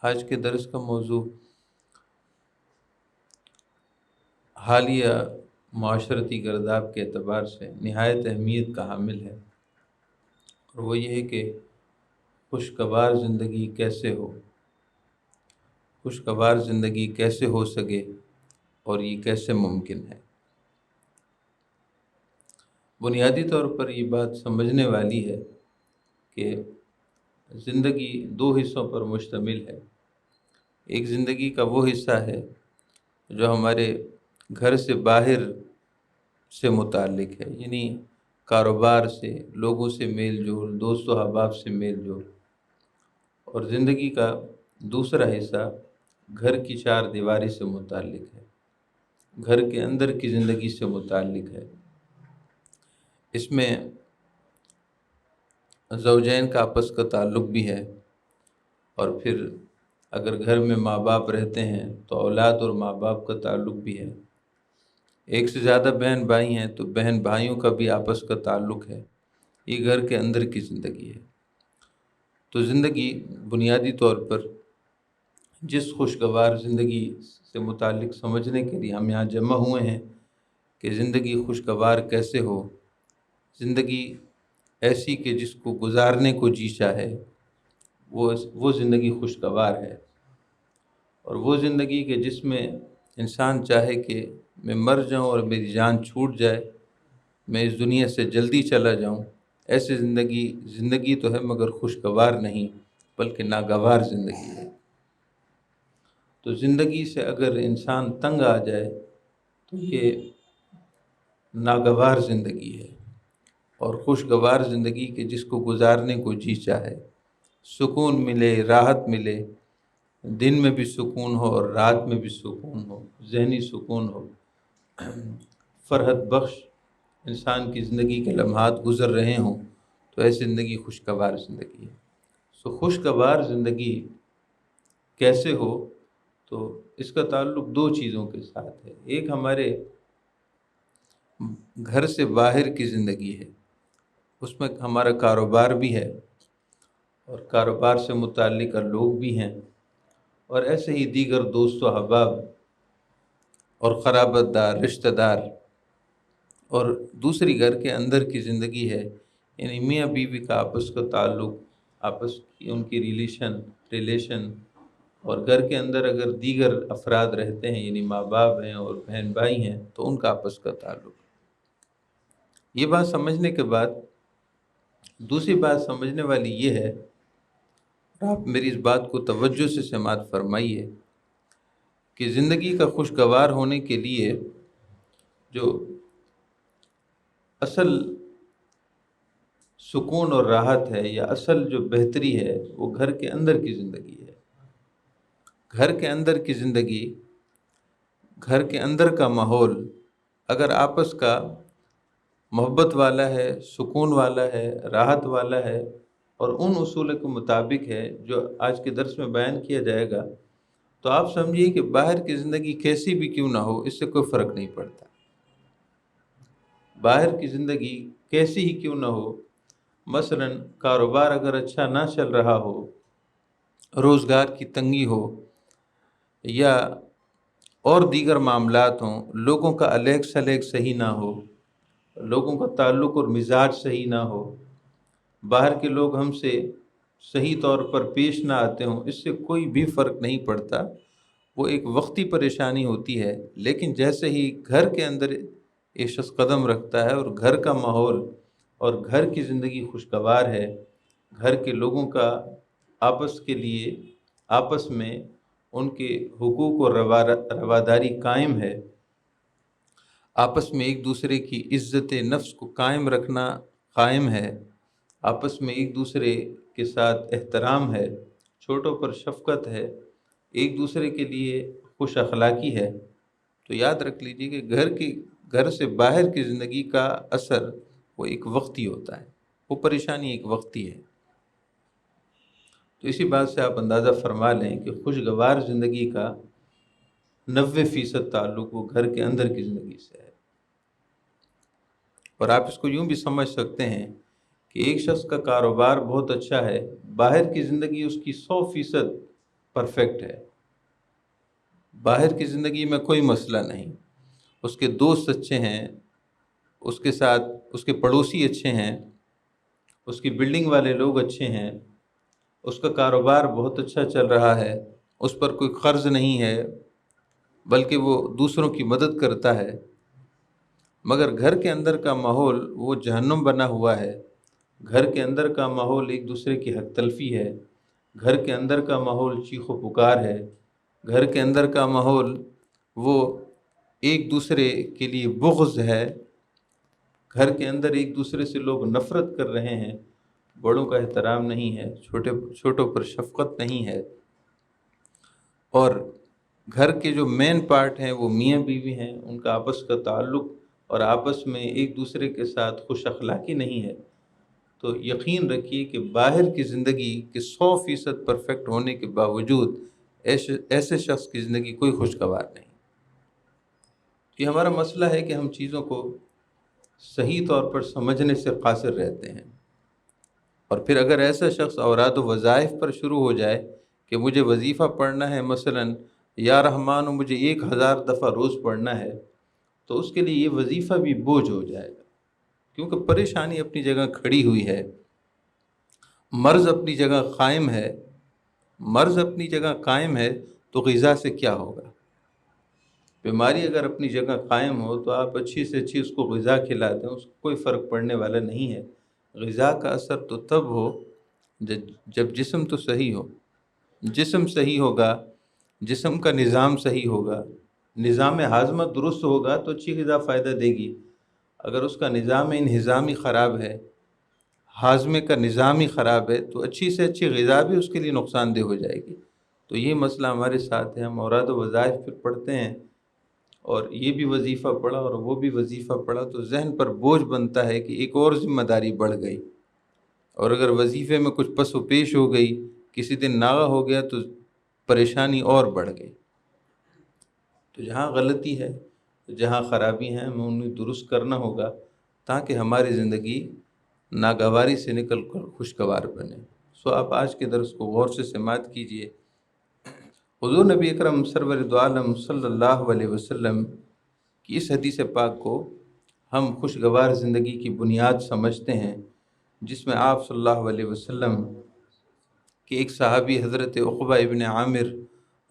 آج کے درس کا موضوع حالیہ معاشرتی گرداب کے اعتبار سے نہایت اہمیت کا حامل ہے، اور وہ یہ ہے کہ خوشگوار زندگی کیسے ہو، خوشگوار زندگی کیسے ہو سکے اور یہ کیسے ممکن ہے۔ بنیادی طور پر یہ بات سمجھنے والی ہے کہ زندگی دو حصوں پر مشتمل ہے۔ ایک زندگی کا وہ حصہ ہے جو ہمارے گھر سے باہر سے متعلق ہے، یعنی کاروبار سے، لوگوں سے میل جول، دوست و احباب سے میل جول، اور زندگی کا دوسرا حصہ گھر کی چار دیواری سے متعلق ہے، گھر کے اندر کی زندگی سے متعلق ہے۔ اس میں زوجین کا آپس کا تعلق بھی ہے، اور پھر اگر گھر میں ماں باپ رہتے ہیں تو اولاد اور ماں باپ کا تعلق بھی ہے۔ ایک سے زیادہ بہن بھائی ہیں تو بہن بھائیوں کا بھی آپس کا تعلق ہے۔ یہ گھر کے اندر کی زندگی ہے۔ تو زندگی بنیادی طور پر جس خوشگوار زندگی سے متعلق سمجھنے کے لیے ہم یہاں جمع ہوئے ہیں کہ زندگی خوشگوار کیسے ہو، زندگی ایسی کہ جس کو گزارنے کو جی چاہے، وہ زندگی خوشگوار ہے، اور وہ زندگی کہ جس میں انسان چاہے کہ میں مر جاؤں اور میری جان چھوٹ جائے، میں اس دنیا سے جلدی چلا جاؤں، ایسی زندگی تو ہے مگر خوشگوار نہیں بلکہ ناگوار زندگی ہے۔ تو زندگی سے اگر انسان تنگ آ جائے تو یہ ناگوار زندگی ہے، اور خوشگوار زندگی کہ جس کو گزارنے کو جی چاہے، سکون ملے، راحت ملے، دن میں بھی سکون ہو اور رات میں بھی سکون ہو، ذہنی سکون ہو، فرحت بخش انسان کی زندگی کے لمحات گزر رہے ہوں، تو ایسی زندگی خوشگوار زندگی ہے۔ خوشگوار زندگی کیسے ہو، تو اس کا تعلق دو چیزوں کے ساتھ ہے۔ ایک ہمارے گھر سے باہر کی زندگی ہے، اس میں ہمارا کاروبار بھی ہے، اور کاروبار سے متعلقہ لوگ بھی ہیں، اور ایسے ہی دیگر دوست و احباب اور قرابت دار، رشتہ دار، اور دوسری گھر کے اندر کی زندگی ہے، یعنی میاں بیوی کا آپس کا تعلق، آپس کی ان کی ریلیشن، اور گھر کے اندر اگر دیگر افراد رہتے ہیں، یعنی ماں باپ ہیں اور بہن بھائی ہیں، تو ان کا آپس کا تعلق۔ یہ بات سمجھنے کے بعد دوسری بات سمجھنے والی یہ ہے، اور آپ میری اس بات کو توجہ سے سماعت فرمائیے، کہ زندگی کا خوشگوار ہونے کے لیے جو اصل سکون اور راحت ہے، یا اصل جو بہتری ہے، وہ گھر کے اندر کی زندگی ہے۔ گھر کے اندر کی زندگی، گھر کے اندر کا ماحول اگر آپس کا محبت والا ہے، سکون والا ہے، راحت والا ہے، اور ان اصول کے مطابق ہے جو آج کے درس میں بیان کیا جائے گا، تو آپ سمجھیے کہ باہر کی زندگی کیسی بھی کیوں نہ ہو، اس سے کوئی فرق نہیں پڑتا۔ باہر کی زندگی کیسی ہی کیوں نہ ہو، مثلا کاروبار اگر اچھا نہ چل رہا ہو، روزگار کی تنگی ہو، یا اور دیگر معاملات ہوں، لوگوں کا الیگ سلیگ صحیح نہ ہو، لوگوں کا تعلق اور مزاج صحیح نہ ہو، باہر کے لوگ ہم سے صحیح طور پر پیش نہ آتے ہوں، اس سے کوئی بھی فرق نہیں پڑتا۔ وہ ایک وقتی پریشانی ہوتی ہے، لیکن جیسے ہی گھر کے اندر ایک شخص قدم رکھتا ہے اور گھر کا ماحول اور گھر کی زندگی خوشگوار ہے، گھر کے لوگوں کا آپس کے لیے، آپس میں ان کے حقوق اور رواداری قائم ہے، آپس میں ایک دوسرے کی عزت نفس کو قائم رکھنا قائم ہے، آپس میں ایک دوسرے کے ساتھ احترام ہے، چھوٹوں پر شفقت ہے، ایک دوسرے کے لیے خوش اخلاقی ہے، تو یاد رکھ لیجیے کہ گھر سے باہر کی زندگی کا اثر وہ ایک وقتی ہوتا ہے، وہ پریشانی ایک وقتی ہے۔ تو اسی بات سے آپ اندازہ فرما لیں کہ خوشگوار زندگی کا 90% تعلق وہ گھر کے اندر کی زندگی سے ہے۔ اور آپ اس کو یوں بھی سمجھ سکتے ہیں کہ ایک شخص کا کاروبار بہت اچھا ہے، باہر کی زندگی اس کی 100% پرفیکٹ ہے، باہر کی زندگی میں کوئی مسئلہ نہیں، اس کے دوست اچھے ہیں، اس کے ساتھ اس کے پڑوسی اچھے ہیں، اس کی بلڈنگ والے لوگ اچھے ہیں، اس کا کاروبار بہت اچھا چل رہا ہے، اس پر کوئی قرض نہیں ہے، بلکہ وہ دوسروں کی مدد کرتا ہے، مگر گھر کے اندر کا ماحول وہ جہنم بنا ہوا ہے۔ گھر کے اندر کا ماحول ایک دوسرے کی حق تلفی ہے، گھر کے اندر کا ماحول چیخ و پکار ہے، گھر کے اندر کا ماحول وہ ایک دوسرے کے لیے بغض ہے، گھر کے اندر ایک دوسرے سے لوگ نفرت کر رہے ہیں، بڑوں کا احترام نہیں ہے، چھوٹوں پر شفقت نہیں ہے، اور گھر کے جو مین پارٹ ہیں وہ میاں بیوی ہیں، ان کا آپس کا تعلق اور آپس میں ایک دوسرے کے ساتھ خوش اخلاقی نہیں ہے، تو یقین رکھیے کہ باہر کی زندگی کے 100% پرفیکٹ ہونے کے باوجود ایسے شخص کی زندگی کوئی خوشگوار نہیں۔ یہ ہمارا مسئلہ ہے کہ ہم چیزوں کو صحیح طور پر سمجھنے سے قاصر رہتے ہیں، اور پھر اگر ایسا شخص اوراد و وظائف پر شروع ہو جائے کہ مجھے وظیفہ پڑھنا ہے، مثلاً یا رحمان مجھے 1000 دفعہ روز پڑھنا ہے، تو اس کے لیے یہ وظیفہ بھی بوجھ ہو جائے گا، کیونکہ پریشانی اپنی جگہ کھڑی ہوئی ہے، مرض اپنی جگہ قائم ہے، مرض اپنی جگہ قائم ہے تو غذا سے کیا ہوگا؟ بیماری اگر اپنی جگہ قائم ہو تو آپ اچھی سے اچھی اس کو غذا کھلا دیں، اس کو کوئی فرق پڑنے والا نہیں ہے۔ غذا کا اثر تو تب ہو جب جسم تو صحیح ہو، جسم صحیح ہوگا، جسم کا نظام صحیح ہوگا، نظام ہاضمہ درست ہوگا تو اچھی غذا فائدہ دے گی۔ اگر اس کا نظام انہضامی خراب ہے، ہاضمے کا نظام ہی خراب ہے، تو اچھی سے اچھی غذا بھی اس کے لیے نقصان دہ ہو جائے گی۔ تو یہ مسئلہ ہمارے ساتھ ہے، ہم اوراد و وظائف پھر پڑھتے ہیں، اور یہ بھی وظیفہ پڑھا اور وہ بھی وظیفہ پڑھا، تو ذہن پر بوجھ بنتا ہے کہ ایک اور ذمہ داری بڑھ گئی، اور اگر وظیفے میں کچھ پس و پیش ہو گئی، کسی دن ناغہ ہو گیا تو پریشانی اور بڑھ گئی۔ تو جہاں غلطی ہے، جہاں خرابی ہیں، ہمیں انہیں درست کرنا ہوگا تاکہ ہماری زندگی ناگواری سے نکل کر خوشگوار بنے۔ سو آپ آج کے درس کو غور سے سماعت کیجئے۔ حضور نبی اکرم سرور دو عالم صلی اللہ علیہ وسلم کی اس حدیث پاک کو ہم خوشگوار زندگی کی بنیاد سمجھتے ہیں، جس میں آپ صلی اللہ علیہ وسلم کے ایک صحابی حضرت عقبہ ابن عامر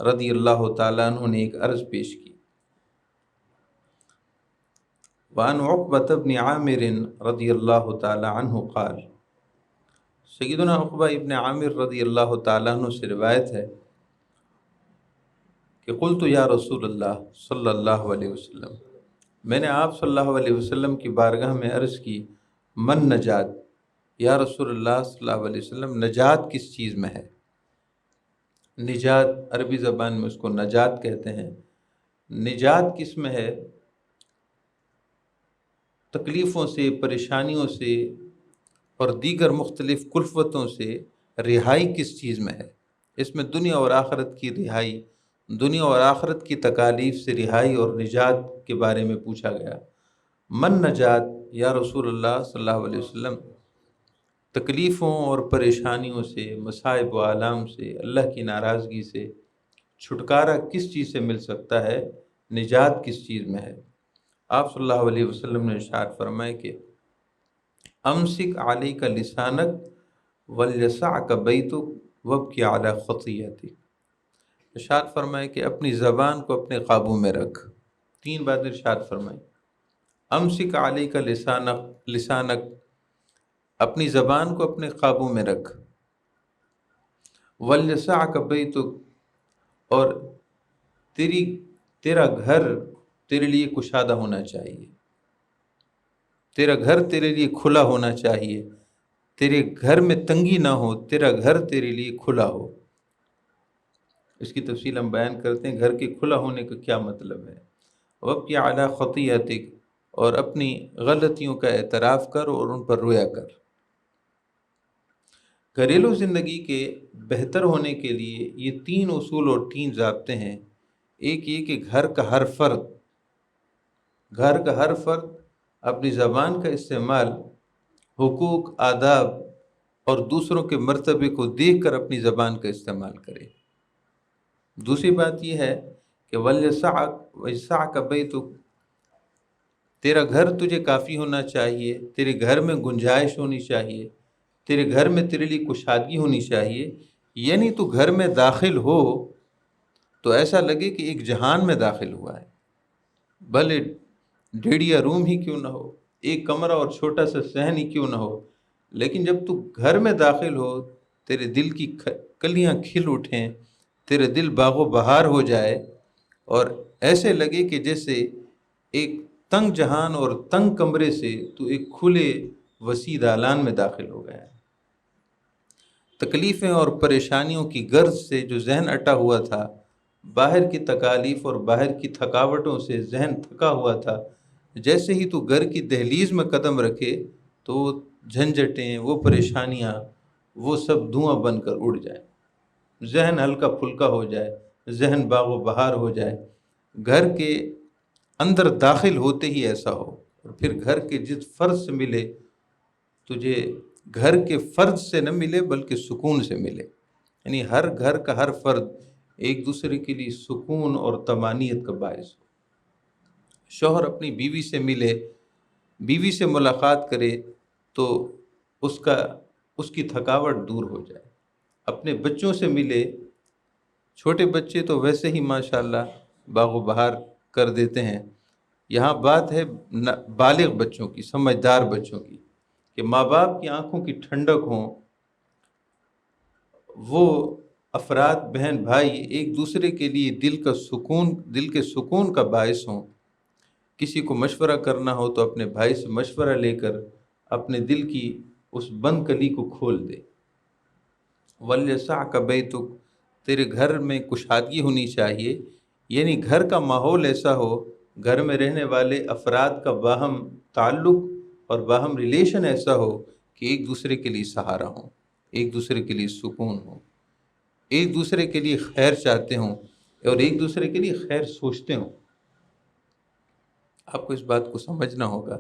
رضی اللہ تعالیٰ عنہ نے ایک عرض پیش کی۔ وعن عقبہ ابن عامر رضی اللہ تعالیٰ عنہ قال، سیدنا عقبہ ابن عامر رضی اللہ تعالیٰ عنہ سے روایت ہے کہ قلت یا رسول اللہ صلی اللہ علیہ وسلم، میں نے آپ صلی اللہ علیہ وسلم کی بارگاہ میں عرض کی، من نجات، یا رسول اللہ صلی اللہ علیہ وسلم نجات کس چیز میں ہے؟ نجات عربی زبان میں اس کو نجات کہتے ہیں۔ نجات کس میں ہے؟ تکلیفوں سے، پریشانیوں سے اور دیگر مختلف کلفتوں سے رہائی کس چیز میں ہے؟ اس میں دنیا اور آخرت کی رہائی، دنیا اور آخرت کی تکالیف سے رہائی اور نجات کے بارے میں پوچھا گیا۔ من نجات یا رسول اللہ صلی اللہ علیہ وسلم، تکلیفوں اور پریشانیوں سے، مصائب و آلام سے، اللہ کی ناراضگی سے چھٹکارا کس چیز سے مل سکتا ہے؟ نجات کس چیز میں ہے؟ آپ صلی اللہ علیہ وسلم نے ارشاد فرمائے کہ امسک علیک لسانک ولیسعک بیتک وابکی علی خطیئتک، ارشاد فرمائے کہ اپنی زبان کو اپنے قابو میں رکھ۔ 3 بات ارشاد فرمائے، امسک علیک لسانک، اپنی زبان کو اپنے قابو میں رکھ، ولیسعک بیتک، اور تیرا گھر تیرے لیے کشادہ ہونا چاہیے، تیرا گھر تیرے لیے کھلا ہونا چاہیے، تیرے گھر میں تنگی نہ ہو، تیرا گھر تیرے لیے کھلا ہو۔ اس کی تفصیل ہم بیان کرتے ہیں، گھر کے کھلا ہونے کا کیا مطلب ہے۔ وابکی علی خطیئتک، اور اپنی غلطیوں کا اعتراف کر اور ان پر رویا کر۔ گھریلو زندگی کے بہتر ہونے کے لیے یہ 3 اصول اور 3 ضابطے ہیں۔ ایک یہ کہ گھر کا ہر فرد اپنی زبان کا استعمال حقوق، آداب اور دوسروں کے مرتبے کو دیکھ کر اپنی زبان کا استعمال کرے۔ دوسری بات یہ ہے کہ وَلْيَسَعْكَ بَيْتُكَ، تیرا گھر تجھے کافی ہونا چاہیے، تیرے گھر میں گنجائش ہونی چاہیے، تیرے گھر میں تیرے لیے کشادگی ہونی چاہیے. یعنی تو گھر میں داخل ہو تو ایسا لگے کہ ایک جہان میں داخل ہوا ہے، بھلے ڈیڑیا روم ہی کیوں نہ ہو، ایک کمرہ اور چھوٹا سا صحن ہی کیوں نہ ہو، لیکن جب تو گھر میں داخل ہو، تیرے دل کی کلیاں کھل اٹھیں، تیرے دل باغ و بہار ہو جائے، اور ایسے لگے کہ جیسے ایک تنگ جہان اور تنگ کمرے سے تو ایک کھلے وسیع دالان میں داخل ہو گیا ہے. تکلیفیں اور پریشانیوں کی غرض سے جو ذہن اٹا ہوا تھا، باہر کی تکالیف اور باہر کی تھکاوٹوں سے ذہن تھکا ہوا تھا، جیسے ہی تو گھر کی دہلیز میں قدم رکھے تو وہ جھنجھٹیں، وہ پریشانیاں، وہ سب دھواں بن کر اڑ جائے، ذہن ہلکا پھلکا ہو جائے، ذہن باغ و بہار ہو جائے. گھر کے اندر داخل ہوتے ہی ایسا ہو، اور پھر گھر کے جس فرد سے ملے، تجھے گھر کے فرد سے نہ ملے بلکہ سکون سے ملے. یعنی ہر گھر کا ہر فرد ایک دوسرے کے لیے سکون اور طمانینت کا باعث ہو. شوہر اپنی بیوی سے ملے، بیوی سے ملاقات کرے تو اس کی تھکاوٹ دور ہو جائے. اپنے بچوں سے ملے، چھوٹے بچے تو ویسے ہی ماشاءاللہ باغ و بہار کر دیتے ہیں. یہاں بات ہے بالغ بچوں کی، سمجھدار بچوں کی، کہ ماں باپ کی آنکھوں کی ٹھنڈک ہوں، وہ افراد بہن بھائی ایک دوسرے کے لیے دل کے سکون کا باعث ہوں. کسی کو مشورہ کرنا ہو تو اپنے بھائی سے مشورہ لے کر اپنے دل کی اس بند کلی کو کھول دے. وَلْيَسَعْكَ بَيْتُكَ، تیرے گھر میں کشادگی ہونی چاہیے. یعنی گھر کا ماحول ایسا ہو، گھر میں رہنے والے افراد کا باہم تعلق اور باہم ریلیشن ایسا ہو کہ ایک دوسرے کے لیے سہارا ہوں، ایک دوسرے کے لیے سکون ہوں، ایک دوسرے کے لیے خیر چاہتے ہوں اور ایک دوسرے کے لیے خیر سوچتے ہوں. آپ کو اس بات کو سمجھنا ہوگا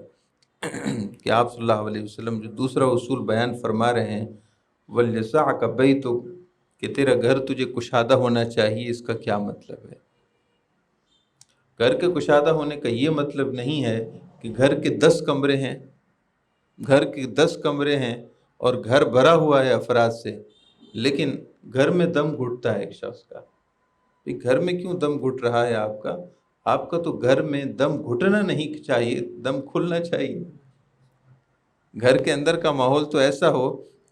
کہ آپ صلی اللہ علیہ وسلم جو دوسرا اصول بیان فرما رہے ہیں، وَلْيَسَعْكَ بَيْتُكَ، کہ تیرا گھر تجھے کشادہ ہونا چاہیے، اس کا کیا مطلب ہے؟ گھر کے کشادہ ہونے کا یہ مطلب نہیں ہے کہ گھر کے 10 کمرے ہیں، گھر کے 10 کمرے ہیں اور گھر بھرا ہوا ہے افراد سے، لیکن گھر میں دم گھٹتا ہے ایک شخص کا. گھر میں کیوں دم گھٹ رہا ہے آپ کا؟ آپ کا تو گھر میں دم گھٹنا نہیں چاہیے، دم کھلنا چاہیے. گھر کے اندر کا ماحول تو ایسا ہو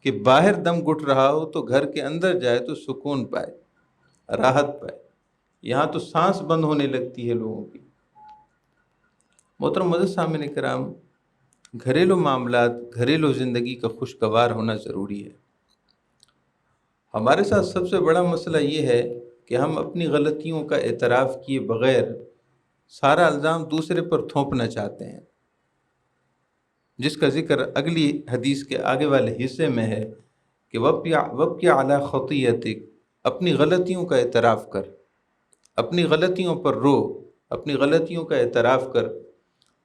کہ باہر دم گھٹ رہا ہو تو گھر کے اندر جائے تو سکون پائے، راحت پائے. یہاں تو سانس بند ہونے لگتی ہے لوگوں کی. محترم معزز سامعین کرام، گھریلو معاملات، گھریلو زندگی کا خوشگوار ہونا ضروری ہے. ہمارے ساتھ سب سے بڑا مسئلہ یہ ہے کہ ہم اپنی غلطیوں کا اعتراف کیے بغیر سارا الزام دوسرے پر تھوپنا چاہتے ہیں، جس کا ذکر اگلی حدیث کے آگے والے حصے میں ہے کہ وَابْكِ عَلَىٰ خَطِيئَتِكَ، اپنی غلطیوں کا اعتراف کر، اپنی غلطیوں پر رو، اپنی غلطیوں کا اعتراف کر.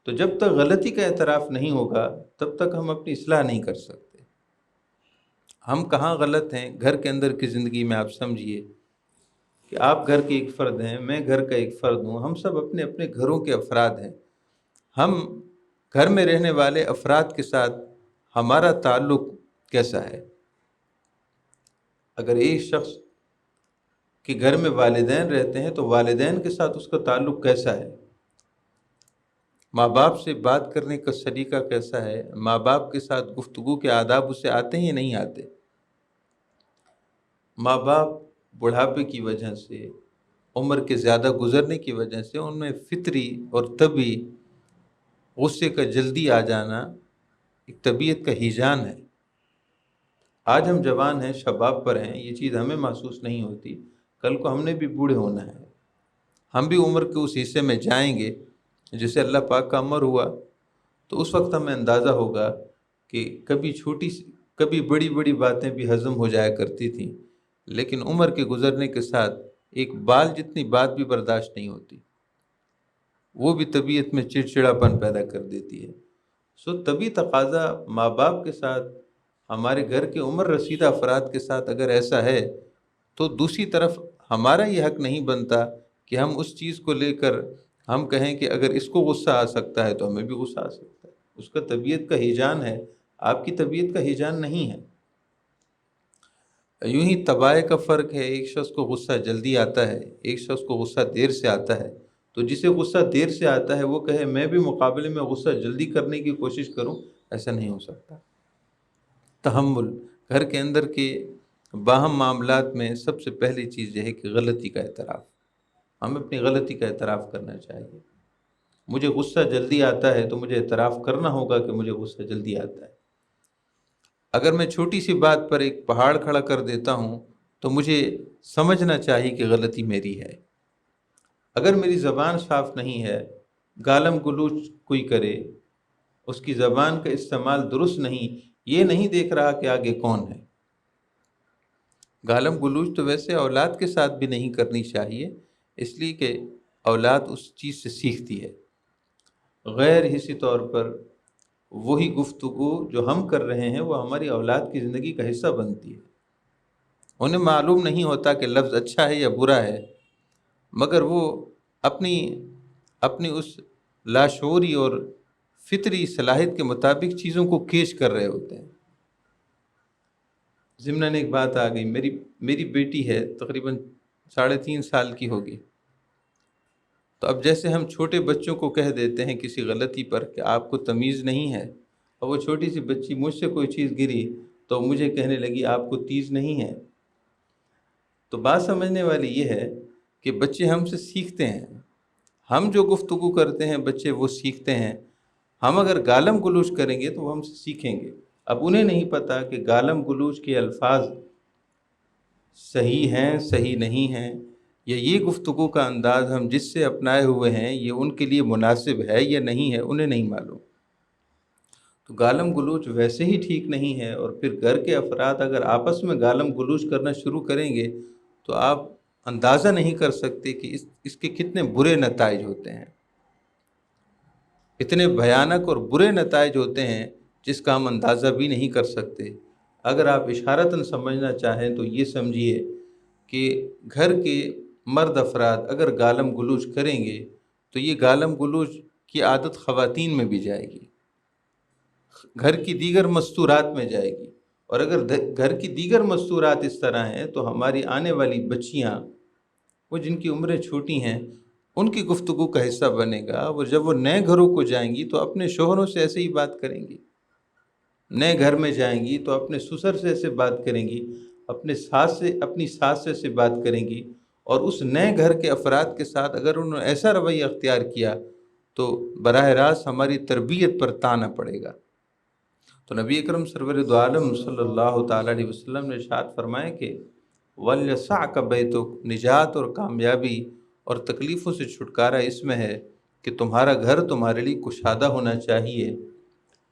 تو جب تک غلطی کا اعتراف نہیں ہوگا تب تک ہم اپنی اصلاح نہیں کر سکتے. ہم کہاں غلط ہیں؟ گھر کے اندر کی زندگی میں آپ سمجھیے کہ آپ گھر کے ایک فرد ہیں، میں گھر کا ایک فرد ہوں، ہم سب اپنے اپنے گھروں کے افراد ہیں. ہم گھر میں رہنے والے افراد کے ساتھ ہمارا تعلق کیسا ہے؟ اگر ایک شخص کے گھر میں والدین رہتے ہیں تو والدین کے ساتھ اس کا تعلق کیسا ہے؟ ماں باپ سے بات کرنے کا سلیقہ کیسا ہے؟ ماں باپ کے ساتھ گفتگو کے آداب اسے آتے ہیں یا نہیں آتے؟ ماں باپ بڑھاپے کی وجہ سے، عمر کے زیادہ گزرنے کی وجہ سے ان میں فطری اور طبعی غصے کا جلدی آ جانا ایک طبیعت کا ہیجان ہے. آج ہم جوان ہیں، شباب پر ہیں، یہ چیز ہمیں محسوس نہیں ہوتی، کل کو ہم نے بھی بوڑھے ہونا ہے، ہم بھی عمر کے اس حصے میں جائیں گے جسے اللہ پاک کا امر ہوا. تو اس وقت ہمیں اندازہ ہوگا کہ کبھی بڑی بڑی باتیں بھی ہضم ہو جایا کرتی تھیں، لیکن عمر کے گزرنے کے ساتھ ایک بال جتنی بات بھی برداشت نہیں ہوتی، وہ بھی طبیعت میں چڑچڑاپن پیدا کر دیتی ہے. طبی تقاضا ماں باپ کے ساتھ، ہمارے گھر کے عمر رسیدہ افراد کے ساتھ اگر ایسا ہے تو دوسری طرف ہمارا یہ حق نہیں بنتا کہ ہم اس چیز کو لے کر ہم کہیں کہ اگر اس کو غصہ آ سکتا ہے تو ہمیں بھی غصہ آ سکتا ہے. اس کا طبیعت کا ہیجان ہے، آپ کی طبیعت کا ہیجان نہیں ہے. یوں ہی طبائع کا فرق ہے، ایک شخص کو غصہ جلدی آتا ہے، ایک شخص کو غصہ دیر سے آتا ہے. تو جسے غصہ دیر سے آتا ہے وہ کہے میں بھی مقابلے میں غصہ جلدی کرنے کی کوشش کروں، ایسا نہیں ہو سکتا. تحمل، گھر کے اندر کے باہم معاملات میں سب سے پہلی چیز یہ ہے کہ غلطی کا اعتراف. ہمیں اپنی غلطی کا اعتراف کرنا چاہیے. مجھے غصہ جلدی آتا ہے تو مجھے اعتراف کرنا ہوگا کہ مجھے غصہ جلدی آتا ہے. اگر میں چھوٹی سی بات پر ایک پہاڑ کھڑا کر دیتا ہوں تو مجھے سمجھنا چاہیے کہ غلطی میری ہے. اگر میری زبان صاف نہیں ہے، گالم گلوچ کوئی کرے، اس کی زبان کا استعمال درست نہیں، یہ نہیں دیکھ رہا کہ آگے کون ہے. گالم گلوچ تو ویسے اولاد کے ساتھ بھی نہیں کرنی چاہیے، اس لیے کہ اولاد اس چیز سے سیکھتی ہے. غیر حصی طور پر وہی گفتگو جو ہم کر رہے ہیں وہ ہماری اولاد کی زندگی کا حصہ بنتی ہے. انہیں معلوم نہیں ہوتا کہ لفظ اچھا ہے یا برا ہے، مگر وہ اپنی اپنی اس لاشعوری اور فطری صلاحیت کے مطابق چیزوں کو کیچ کر رہے ہوتے ہیں. ضمناً ایک بات آ گئی، میری بیٹی ہے تقریباً 3.5 سال کی ہوگی. تو اب جیسے ہم چھوٹے بچوں کو کہہ دیتے ہیں کسی غلطی پر کہ آپ کو تمیز نہیں ہے، اور وہ چھوٹی سی بچی مجھ سے کوئی چیز گری تو مجھے کہنے لگی آپ کو تیز نہیں ہے. تو بات سمجھنے والی یہ ہے کہ بچے ہم سے سیکھتے ہیں. ہم جو گفتگو کرتے ہیں بچے وہ سیکھتے ہیں. ہم اگر گالم گلوچ کریں گے تو وہ ہم سے سیکھیں گے. اب انہیں نہیں پتہ کہ گالم گلوچ کے الفاظ صحیح ہیں صحیح نہیں ہیں، یا یہ گفتگو کا انداز ہم جس سے اپنائے ہوئے ہیں یہ ان کے لیے مناسب ہے یا نہیں ہے، انہیں نہیں معلوم. تو گالم گلوچ ویسے ہی ٹھیک نہیں ہے. اور پھر گھر کے افراد اگر آپس میں گالم گلوچ کرنا شروع کریں گے تو آپ اندازہ نہیں کر سکتے کہ اس کے کتنے برے نتائج ہوتے ہیں. اتنے بھیانک اور برے نتائج ہوتے ہیں جس کا ہم اندازہ بھی نہیں کر سکتے. اگر آپ اشارتاً سمجھنا چاہیں تو یہ سمجھیے کہ گھر کے مرد افراد اگر گالم گلوچ کریں گے تو یہ گالم گلوچ کی عادت خواتین میں بھی جائے گی، گھر کی دیگر مستورات میں جائے گی. اور اگر گھر کی دیگر مستورات اس طرح ہیں تو ہماری آنے والی بچیاں، وہ جن کی عمریں چھوٹی ہیں، ان کی گفتگو کا حصہ بنے گا. اور جب وہ نئے گھروں کو جائیں گی تو اپنے شوہروں سے ایسے ہی بات کریں گی. نئے گھر میں جائیں گی تو اپنے سسر سے ایسے بات کریں گی، اپنی ساس سے ایسے بات کریں گی. اور اس نئے گھر کے افراد کے ساتھ اگر انہوں نے ایسا رویہ اختیار کیا تو براہ راست ہماری تربیت پر تانا پڑے گا. تو نبی اکرم سرور دو عالم صلی اللہ تعالیٰ علیہ وسلم نے ارشاد فرمایا کہ وَلْيَسَعْكَ بَيْتُكَ، نجات اور کامیابی اور تکلیفوں سے چھٹکارا اس میں ہے کہ تمہارا گھر تمہارے لیے کشادہ ہونا چاہیے.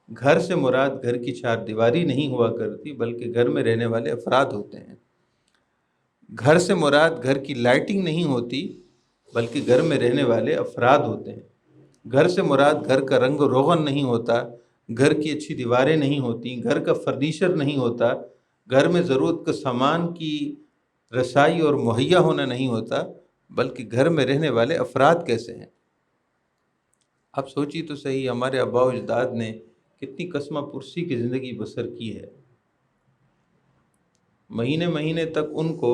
گھر سے مراد گھر کی چار دیواری نہیں ہوا کرتی بلکہ گھر میں رہنے والے افراد ہوتے ہیں. گھر سے مراد گھر کی لائٹنگ نہیں ہوتی بلکہ گھر میں رہنے والے افراد ہوتے ہیں. گھر سے مراد گھر کا رنگ و روغن نہیں ہوتا، گھر کی اچھی دیواریں نہیں ہوتی، گھر کا فرنیچر نہیں ہوتا، گھر میں ضرورت کا سامان کی رسائی اور مہیا ہونا نہیں ہوتا، بلکہ گھر میں رہنے والے افراد کیسے ہیں. آپ سوچی تو صحیح، ہمارے آباء و اجداد نے کتنی قسمہ پرسی کی زندگی بسر کی ہے. مہینے مہینے تک ان کو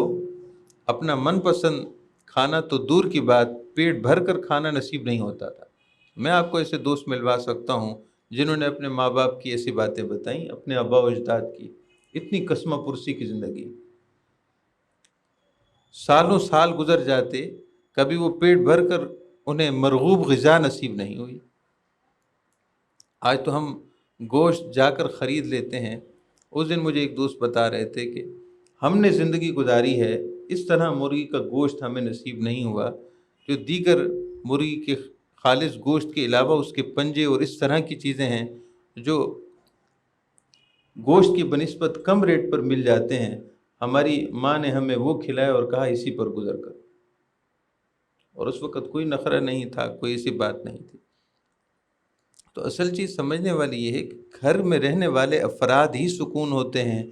اپنا من پسند کھانا تو دور کی بات، پیٹ بھر کر کھانا نصیب نہیں ہوتا تھا. میں آپ کو ایسے دوست ملوا سکتا ہوں جنہوں نے اپنے ماں باپ کی ایسی باتیں بتائیں، اپنے آباء و اجداد کی. اتنی قسمہ پرسی کی زندگی، سالوں سال گزر جاتے، کبھی وہ پیٹ بھر کر انہیں مرغوب غذا نصیب نہیں ہوئی. آج تو ہم گوشت جا کر خرید لیتے ہیں. اس دن مجھے ایک دوست بتا رہے تھے کہ ہم نے زندگی گزاری ہے اس طرح مرغی کا گوشت ہمیں نصیب نہیں ہوا جو دیگر مرغی کے خالص گوشت کے علاوہ اس کے پنجے اور اس طرح کی چیزیں ہیں جو گوشت کی بنسبت کم ریٹ پر مل جاتے ہیں. ہماری ماں نے ہمیں وہ کھلایا اور کہا اسی پر گزر کر. اور اس وقت کوئی نخرہ نہیں تھا، کوئی ایسی بات نہیں تھی. تو اصل چیز سمجھنے والی یہ ہے کہ گھر میں رہنے والے افراد ہی سکون ہوتے ہیں،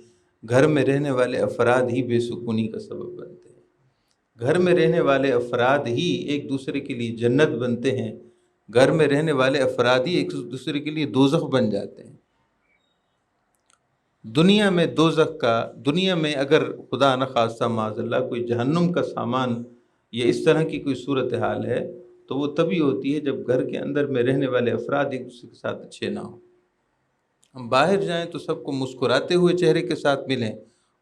گھر میں رہنے والے افراد ہی بے سکونی کا سبب بنتے ہیں. گھر میں رہنے والے افراد ہی ایک دوسرے کے لیے جنت بنتے ہیں، گھر میں رہنے والے افراد ہی ایک دوسرے کے لیے دوزخ بن جاتے ہیں۔ دنیا میں اگر خدا نخواستہ معاذ اللہ کوئی جہنم کا سامان یا اس طرح کی کوئی صورتحال ہے تو وہ تبھی ہوتی ہے جب گھر کے اندر میں رہنے والے افراد ایک دوسرے کے ساتھ اچھے نہ ہوں۔ ہم باہر جائیں تو سب کو مسکراتے ہوئے چہرے کے ساتھ ملیں،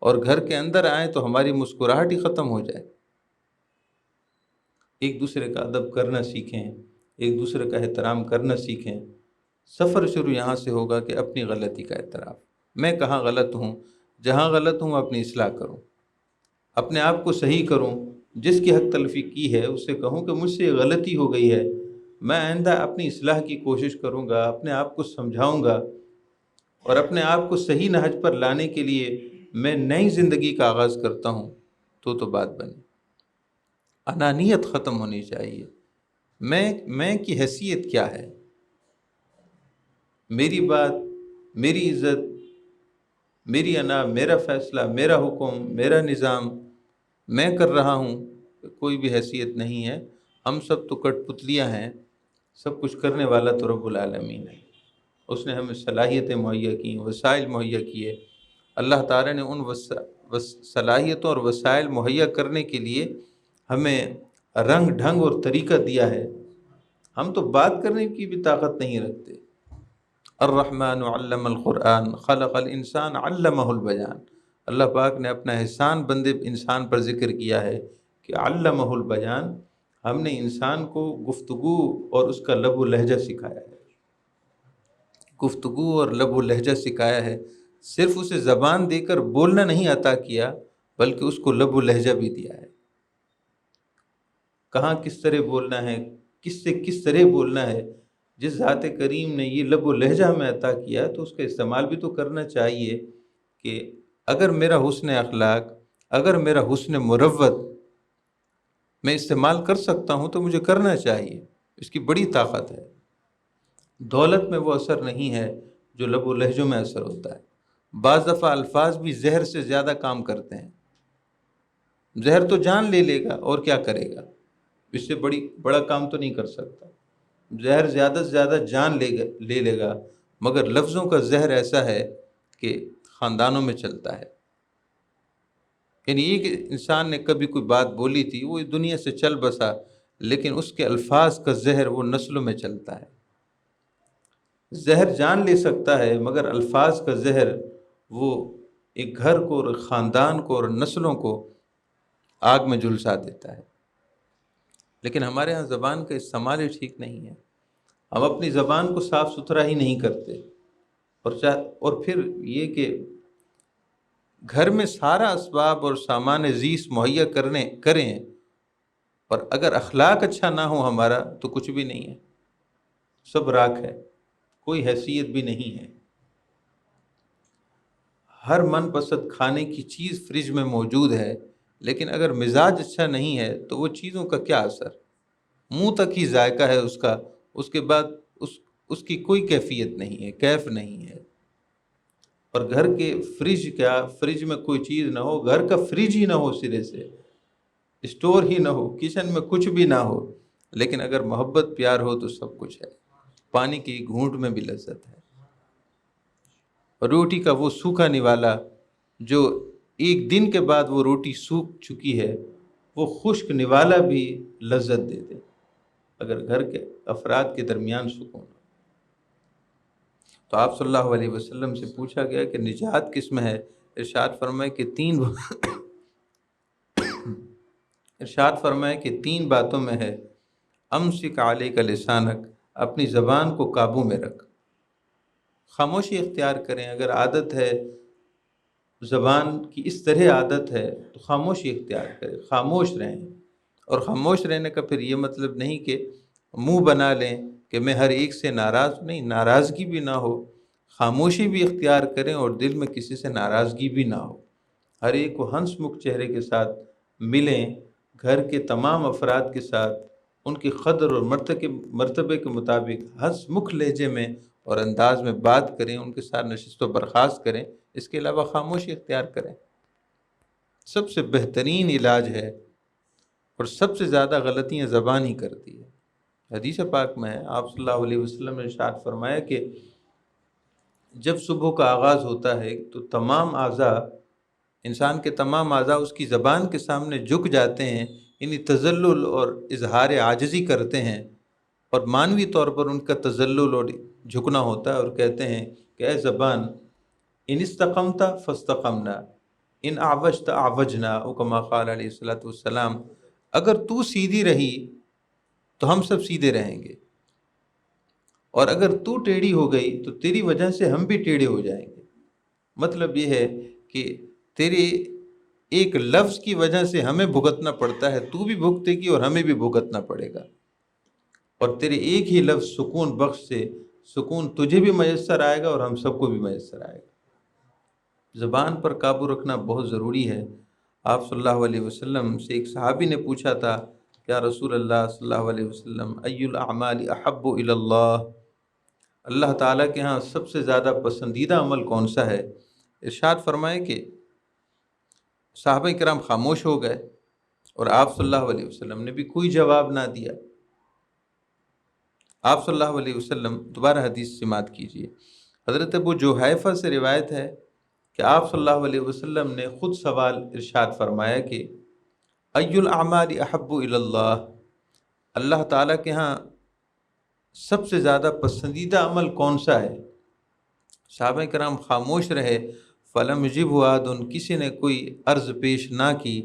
اور گھر کے اندر آئیں تو ہماری مسکراہٹ ہی ختم ہو جائے۔ ایک دوسرے کا ادب کرنا سیکھیں، ایک دوسرے کا احترام کرنا سیکھیں۔ سفر شروع یہاں سے ہوگا کہ اپنی غلطی کا اعتراف، میں کہاں غلط ہوں، جہاں غلط ہوں اپنی اصلاح کروں، اپنے آپ کو صحیح کروں، جس کی حق تلفی کی ہے اس سے کہوں کہ مجھ سے یہ غلطی ہو گئی ہے، میں آئندہ اپنی اصلاح کی کوشش کروں گا، اپنے آپ کو سمجھاؤں گا، اور اپنے آپ کو صحیح نہج پر لانے کے لیے میں نئی زندگی کا آغاز کرتا ہوں تو بات بنی۔ انانیت ختم ہونی چاہیے۔ میں کی حیثیت کیا ہے، میری بات، میری عزت، میری انا، میرا فیصلہ، میرا حکم، میرا نظام، میں کر رہا ہوں، کوئی بھی حیثیت نہیں ہے۔ ہم سب تو کٹ پتلیاں ہیں، سب کچھ کرنے والا تو رب العالمین ہے۔ اس نے ہمیں صلاحیتیں مہیا کی، وسائل مہیا کیے۔ اللہ تعالیٰ نے ان صلاحیتوں اور وسائل مہیا کرنے کے لیے ہمیں رنگ ڈھنگ اور طریقہ دیا ہے۔ ہم تو بات کرنے کی بھی طاقت نہیں رکھتے۔ الرحمن علم القرآن خلق الانسان علمہ البیان۔ اللہ پاک نے اپنا احسان بندے انسان پر ذکر کیا ہے کہ علمہ البیان، ہم نے انسان کو گفتگو اور اس کا لب و لہجہ سکھایا ہے، گفتگو اور لب و لہجہ سکھایا ہے۔ صرف اسے زبان دے کر بولنا نہیں عطا کیا، بلکہ اس کو لب و لہجہ بھی دیا ہے۔ کہاں کس طرح بولنا ہے، کس سے کس طرح بولنا ہے۔ جس ذات کریم نے یہ لب و لہجہ ہمیں عطا کیا تو اس کا استعمال بھی تو کرنا چاہیے کہ اگر میرا حسن اخلاق، اگر میرا حسن مروت میں استعمال کر سکتا ہوں تو مجھے کرنا چاہیے۔ اس کی بڑی طاقت ہے۔ دولت میں وہ اثر نہیں ہے جو لب و لہجوں میں اثر ہوتا ہے۔ بعض دفعہ الفاظ بھی زہر سے زیادہ کام کرتے ہیں۔ زہر تو جان لے لے گا اور کیا کرے گا، اس سے بڑا کام تو نہیں کر سکتا۔ زہر زیادہ سے زیادہ جان لے لے گا، مگر لفظوں کا زہر ایسا ہے کہ خاندانوں میں چلتا ہے۔ یعنی یہ کہ انسان نے کبھی کوئی بات بولی تھی، وہ اس دنیا سے چل بسا، لیکن اس کے الفاظ کا زہر وہ نسلوں میں چلتا ہے۔ زہر جان لے سکتا ہے، مگر الفاظ کا زہر وہ ایک گھر کو اور خاندان کو اور نسلوں کو آگ میں جھلسا دیتا ہے۔ لیکن ہمارے ہاں زبان کا استعمال ہی ٹھیک نہیں ہے۔ ہم اپنی زبان کو صاف ستھرا ہی نہیں کرتے، اور پھر یہ کہ گھر میں سارا اسباب اور سامان زیس مہیا کریں، اور اگر اخلاق اچھا نہ ہو ہمارا تو کچھ بھی نہیں ہے، سب راکھ ہے، کوئی حیثیت بھی نہیں ہے۔ ہر من پسند کھانے کی چیز فریج میں موجود ہے، لیکن اگر مزاج اچھا نہیں ہے تو وہ چیزوں کا کیا اثر، منہ تک ہی ذائقہ ہے اس کا، اس کے بعد اس کی کوئی کیفیت نہیں ہے، کیف نہیں ہے۔ اور گھر کے فریج میں کوئی چیز نہ ہو، گھر کا فریج ہی نہ ہو، سرے سے اسٹور ہی نہ ہو، کچن میں کچھ بھی نہ ہو، لیکن اگر محبت پیار ہو تو سب کچھ ہے۔ پانی کی گھونٹ میں بھی لذت ہے۔ روٹی کا وہ سوکھا نوالا جو ایک دن کے بعد وہ روٹی سوکھ چکی ہے، وہ خشک نوالا بھی لذت دے دے اگر گھر کے افراد کے درمیان سکون ہو۔ تو آپ صلی اللہ علیہ وسلم سے پوچھا گیا کہ نجات کس میں ہے؟ ارشاد فرمائے کہ تین باتوں میں ہے۔ امسک علیک لسانک، اپنی زبان کو قابو میں رکھ، خاموشی اختیار کریں۔ اگر عادت ہے، زبان کی اس طرح عادت ہے تو خاموشی اختیار کریں، خاموش رہیں۔ اور خاموش رہنے کا پھر یہ مطلب نہیں کہ منہ بنا لیں کہ میں ہر ایک سے ناراض، نہیں، ناراضگی بھی نہ ہو، خاموشی بھی اختیار کریں اور دل میں کسی سے ناراضگی بھی نہ ہو۔ ہر ایک کو ہنس مکھ چہرے کے ساتھ ملیں، گھر کے تمام افراد کے ساتھ ان کی قدر اور مرتبے کے مطابق ہنس مکھ لہجے میں اور انداز میں بات کریں، ان کے ساتھ نشست و برخاست کریں۔ اس کے علاوہ خاموشی اختیار کریں۔ سب سے بہترین علاج ہے اور سب سے زیادہ غلطیاں زبان ہی کرتی ہے۔ حدیث پاک میں ہے، آپ صلی اللہ علیہ وسلم نے ارشاد فرمایا کہ جب صبح کا آغاز ہوتا ہے تو تمام اعضاء، انسان کے تمام اعضاء اس کی زبان کے سامنے جھک جاتے ہیں، یعنی تذلل اور اظہار عاجزی کرتے ہیں، اور مانوی طور پر ان کا تذلل اور جھکنا ہوتا ہے، اور کہتے ہیں کہ اے زبان، ان استقمت فاستقمنا، ان اعوجت اعوجنا، او کما قال علیہ الصلوۃ والسلام، اگر تو سیدھی رہی تو ہم سب سیدھے رہیں گے، اور اگر تو ٹیڑھی ہو گئی تو تیری وجہ سے ہم بھی ٹیڑھے ہو جائیں گے۔ مطلب یہ ہے کہ تیرے ایک لفظ کی وجہ سے ہمیں بھگتنا پڑتا ہے، تو بھی بھگتے گی اور ہمیں بھی بھگتنا پڑے گا، اور تیرے ایک ہی لفظ سکون بخش سے سکون تجھے بھی میسر آئے گا اور ہم سب کو بھی میسر آئے گا۔ زبان پر قابو رکھنا بہت ضروری ہے۔ آپ صلی اللہ علیہ وسلم سے ایک صحابی نے پوچھا تھا، یا رسول اللہ صلی اللہ علیہ وسلم، ای الاعمال احب الی اللہ، اللہ تعالیٰ کے ہاں سب سے زیادہ پسندیدہ عمل کون سا ہے؟ ارشاد فرمائے کہ صحابہ کرام خاموش ہو گئے، اور آپ صلی اللہ علیہ وسلم نے بھی کوئی جواب نہ دیا۔ آپ صلی اللہ علیہ وسلم، دوبارہ حدیث سماعت کیجیے، حضرت ابو جوحیفہ سے روایت ہے کہ آپ صلی اللہ علیہ وسلم نے خود سوال ارشاد فرمایا کہ ای الاعمال احب الی اللہ، اللہ تعالیٰ کے ہاں سب سے زیادہ پسندیدہ عمل کون سا ہے؟ صحابہ کرام خاموش رہے، فلم یجب احد، کسی نے کوئی عرض پیش نہ کی۔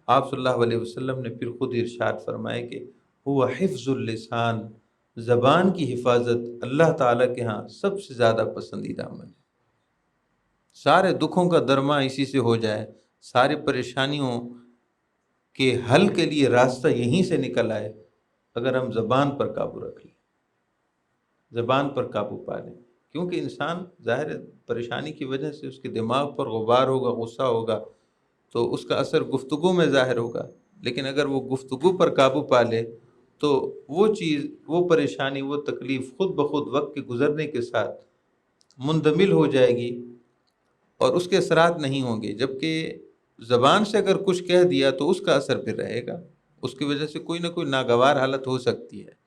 آپ صلی اللہ علیہ وسلم نے پھر خود ارشاد فرمائے کہ هو حفظ اللسان، زبان کی حفاظت اللہ تعالیٰ کے ہاں سب سے زیادہ پسندیدہ عمل ہے۔ سارے دکھوں کا درما اسی سے ہو جائے، سارے پریشانیوں کے حل کے لیے راستہ یہیں سے نکل آئے، اگر ہم زبان پر قابو رکھ لیں، زبان پر قابو پا لیں، کیونکہ انسان ظاہر ہے پریشانی کی وجہ سے اس کے دماغ پر غبار ہوگا، غصہ ہوگا، تو اس کا اثر گفتگو میں ظاہر ہوگا، لیکن اگر وہ گفتگو پر قابو پا لے تو وہ چیز، وہ پریشانی، وہ تکلیف خود بخود وقت کے گزرنے کے ساتھ مندمل ہو جائے گی اور اس کے اثرات نہیں ہوں گے۔ جبکہ زبان سے اگر کچھ کہہ دیا تو اس کا اثر پھر رہے گا، اس کی وجہ سے کوئی نہ کوئی ناگوار حالت ہو سکتی ہے۔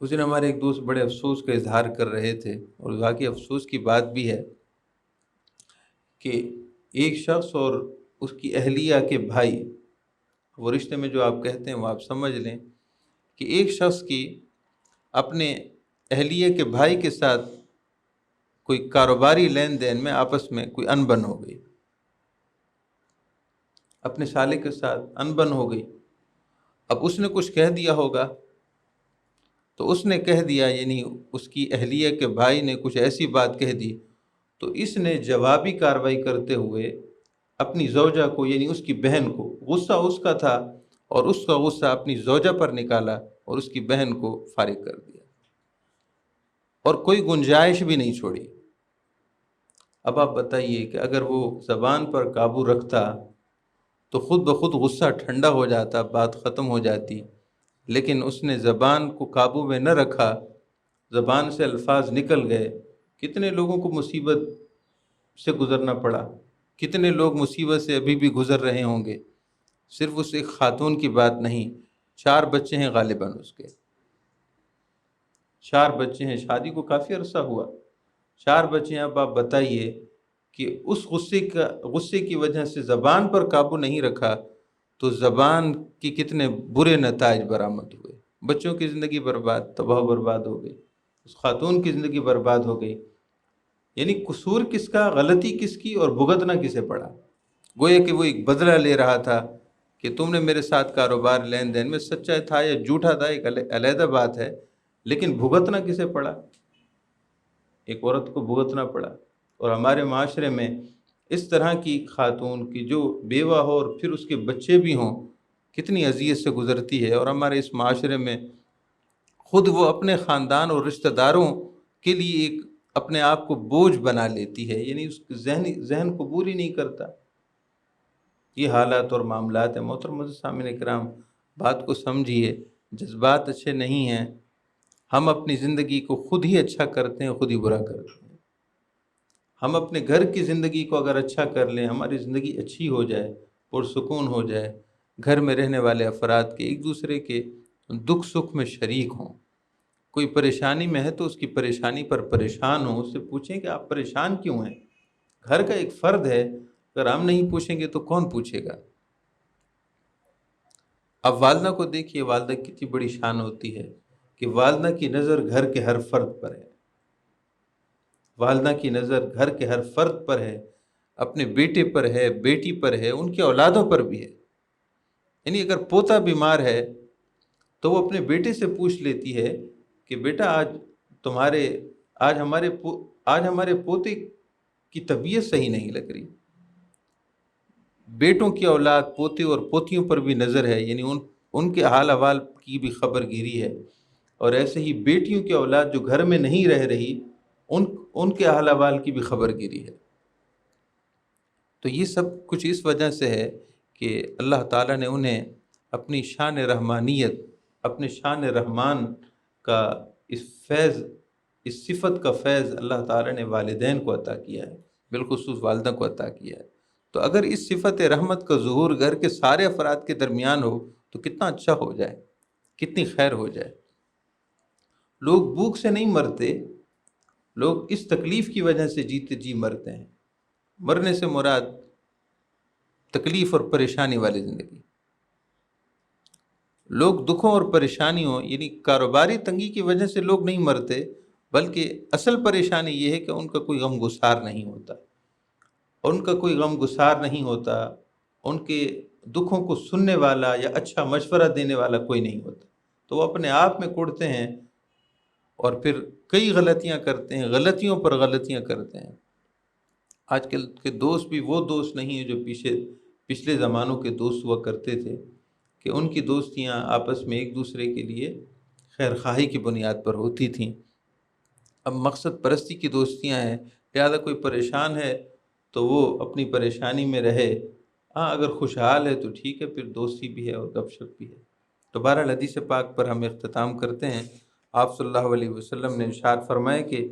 اس دن ہمارے ایک دوست بڑے افسوس کا اظہار کر رہے تھے، اور واقعی افسوس کی بات بھی ہے کہ ایک شخص اور اس کی اہلیہ کے بھائی، وہ رشتے میں جو آپ کہتے ہیں وہ آپ سمجھ لیں کہ ایک شخص کی اپنے اہلیہ کے بھائی کے ساتھ کوئی کاروباری لین دین میں آپس میں کوئی انبن ہو گئی، اپنے سالے کے ساتھ انبن ہو گئی۔ اب اس نے کچھ کہہ دیا ہوگا، تو اس نے کہہ دیا، یعنی اس کی اہلیہ کے بھائی نے کچھ ایسی بات کہہ دی، تو اس نے جوابی کارروائی کرتے ہوئے اپنی زوجہ کو، یعنی اس کی بہن کو، غصہ اس کا تھا اور اس کا غصہ اپنی زوجہ پر نکالا اور اس کی بہن کو فارغ کر دیا، اور کوئی گنجائش بھی نہیں چھوڑی۔ اب آپ بتائیے کہ اگر وہ زبان پر قابو رکھتا تو خود بخود غصہ ٹھنڈا ہو جاتا، بات ختم ہو جاتی، لیکن اس نے زبان کو قابو میں نہ رکھا، زبان سے الفاظ نکل گئے، کتنے لوگوں کو مصیبت سے گزرنا پڑا، کتنے لوگ مصیبت سے ابھی بھی گزر رہے ہوں گے۔ صرف اس ایک خاتون کی بات نہیں، 4 بچے ہیں غالباً اس کے، 4 بچے ہیں، شادی کو کافی عرصہ ہوا، 4 بچے ہیں۔ اب آپ بتائیے کہ اس غصے کی وجہ سے زبان پر قابو نہیں رکھا تو زبان کی کتنے برے نتائج برآمد ہوئے، بچوں کی زندگی برباد، تباہ و برباد ہو گئی، اس خاتون کی زندگی برباد ہو گئی۔ یعنی قصور کس کا، غلطی کس کی، اور بھگتنا کسے پڑا؟ گویا کہ وہ ایک بدلہ لے رہا تھا کہ تم نے میرے ساتھ کاروبار لین دین میں سچا تھا یا جھوٹا تھا، ایک علیحدہ بات ہے، لیکن بھگتنا کسے پڑا؟ ایک عورت کو بھگتنا پڑا۔ اور ہمارے معاشرے میں اس طرح کی خاتون کی جو بیوہ ہو اور پھر اس کے بچے بھی ہوں، کتنی اذیت سے گزرتی ہے، اور ہمارے اس معاشرے میں خود وہ اپنے خاندان اور رشتہ داروں کے لیے ایک اپنے آپ کو بوجھ بنا لیتی ہے، یعنی اس ذہن قبول ہی نہیں کرتا۔ یہ حالات اور معاملات ہیں۔ محترم سامعین کرام، بات کو سمجھیے، جذبات اچھے نہیں ہیں، ہم اپنی زندگی کو خود ہی اچھا کرتے ہیں، خود ہی برا کرتے ہیں۔ ہم اپنے گھر کی زندگی کو اگر اچھا کر لیں، ہماری زندگی اچھی ہو جائے، پرسکون ہو جائے، گھر میں رہنے والے افراد کے ایک دوسرے کے دکھ سکھ میں شریک ہوں. کوئی پریشانی میں ہے تو اس کی پریشانی پر پریشان ہوں، اس سے پوچھیں کہ آپ پریشان کیوں ہیں. گھر کا ایک فرد ہے، اگر ہم نہیں پوچھیں گے تو کون پوچھے گا. اب والدہ کو دیکھیے، والدہ کتنی بڑی شان ہوتی ہے کہ والدہ کی نظر گھر کے ہر فرد پر ہے. والدہ کی نظر گھر کے ہر فرد پر ہے، اپنے بیٹے پر ہے، بیٹی پر ہے، ان کے اولادوں پر بھی ہے. یعنی اگر پوتا بیمار ہے تو وہ اپنے بیٹے سے پوچھ لیتی ہے کہ بیٹا تمہارے آج ہمارے پوتے کی طبیعت صحیح نہیں لگ رہی. بیٹوں کی اولاد پوتے اور پوتیوں پر بھی نظر ہے، یعنی ان کے حال احوال کی بھی خبر گیری ہے. اور ایسے ہی بیٹیوں کی اولاد جو گھر میں نہیں رہ رہی، ان کے حال احوال کی بھی خبر گیری ہے. تو یہ سب کچھ اس وجہ سے ہے کہ اللہ تعالیٰ نے انہیں اپنی شان رحمانیت، اپنے شان رحمان کا اس صفت کا فیض اللہ تعالیٰ نے والدین کو عطا کیا ہے، بالخصوص والدہ کو عطا کیا ہے. تو اگر اس صفت رحمت کا ظہور گھر کے سارے افراد کے درمیان ہو تو کتنا اچھا ہو جائے، کتنی خیر ہو جائے. لوگ بھوک سے نہیں مرتے، لوگ اس تکلیف کی وجہ سے جیتے جی مرتے ہیں. مرنے سے مراد تکلیف اور پریشانی والی زندگی. لوگ دکھوں اور پریشانیوں، یعنی کاروباری تنگی کی وجہ سے لوگ نہیں مرتے، بلکہ اصل پریشانی یہ ہے کہ ان کا کوئی غم گسار نہیں ہوتا. ان کا کوئی غم گسار نہیں ہوتا، ان کے دکھوں کو سننے والا یا اچھا مشورہ دینے والا کوئی نہیں ہوتا. تو وہ اپنے آپ میں کوڑتے ہیں اور پھر کئی غلطیاں کرتے ہیں، غلطیوں پر غلطیاں کرتے ہیں. آج کل کے دوست بھی وہ دوست نہیں ہیں جو پچھلے زمانوں کے دوست ہوا کرتے تھے، کہ ان کی دوستیاں آپس میں ایک دوسرے کے لیے خیر خواہی کی بنیاد پر ہوتی تھیں. اب مقصد پرستی کی دوستیاں ہیں، لہٰذا کوئی پریشان ہے تو وہ اپنی پریشانی میں رہے، ہاں اگر خوشحال ہے تو ٹھیک ہے، پھر دوستی بھی ہے اور گپ شپ بھی ہے. تو بہرحال حدیث پاک پر ہم اختتام کرتے ہیں. آپ صلی اللہ علیہ وسلم نے ارشاد فرمایا کہ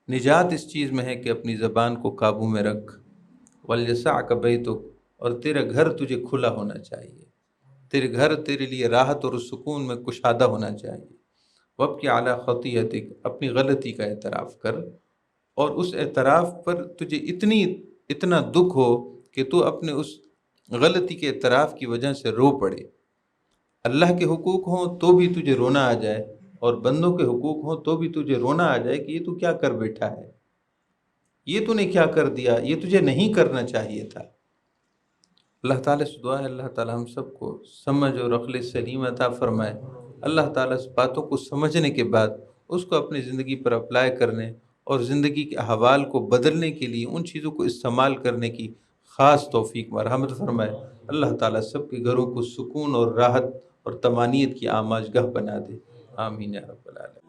نجات اس چیز میں ہے کہ اپنی زبان کو قابو میں رکھ، وَلْيَسَعْكَ بَيْتُكَ، اور تیرا گھر تجھے کھلا ہونا چاہیے، تیرے گھر تیرے لیے راحت اور سکون میں کشادہ ہونا چاہیے. وَابْكِ عَلَىٰ خَطِيئَتِكَ، اپنی غلطی کا اعتراف کر، اور اس اعتراف پر تجھے اتنا دکھ ہو کہ تو اپنے اس غلطی کے اعتراف کی وجہ سے رو پڑے. اللہ کے حقوق ہوں تو بھی تجھے رونا آ جائے، اور بندوں کے حقوق ہوں تو بھی تجھے رونا آ جائے کہ یہ تو کیا کر بیٹھا ہے، یہ تو نے کیا کر دیا، یہ تجھے نہیں کرنا چاہیے تھا. اللہ تعالیٰ سے دعا ہے اللہ تعالیٰ ہم سب کو سمجھ اور عقل سلیم عطا فرمائے. اللہ تعالیٰ اس باتوں کو سمجھنے کے بعد اس کو اپنی زندگی پر اپلائی کرنے اور زندگی کے احوال کو بدلنے کے لیے ان چیزوں کو استعمال کرنے کی خاص توفیق مرحمت فرمائے. اللہ تعالیٰ سب کے گھروں کو سکون اور راحت اور طمانینت کی آماج گاہ بنا دے. آمین یا رب العالمین.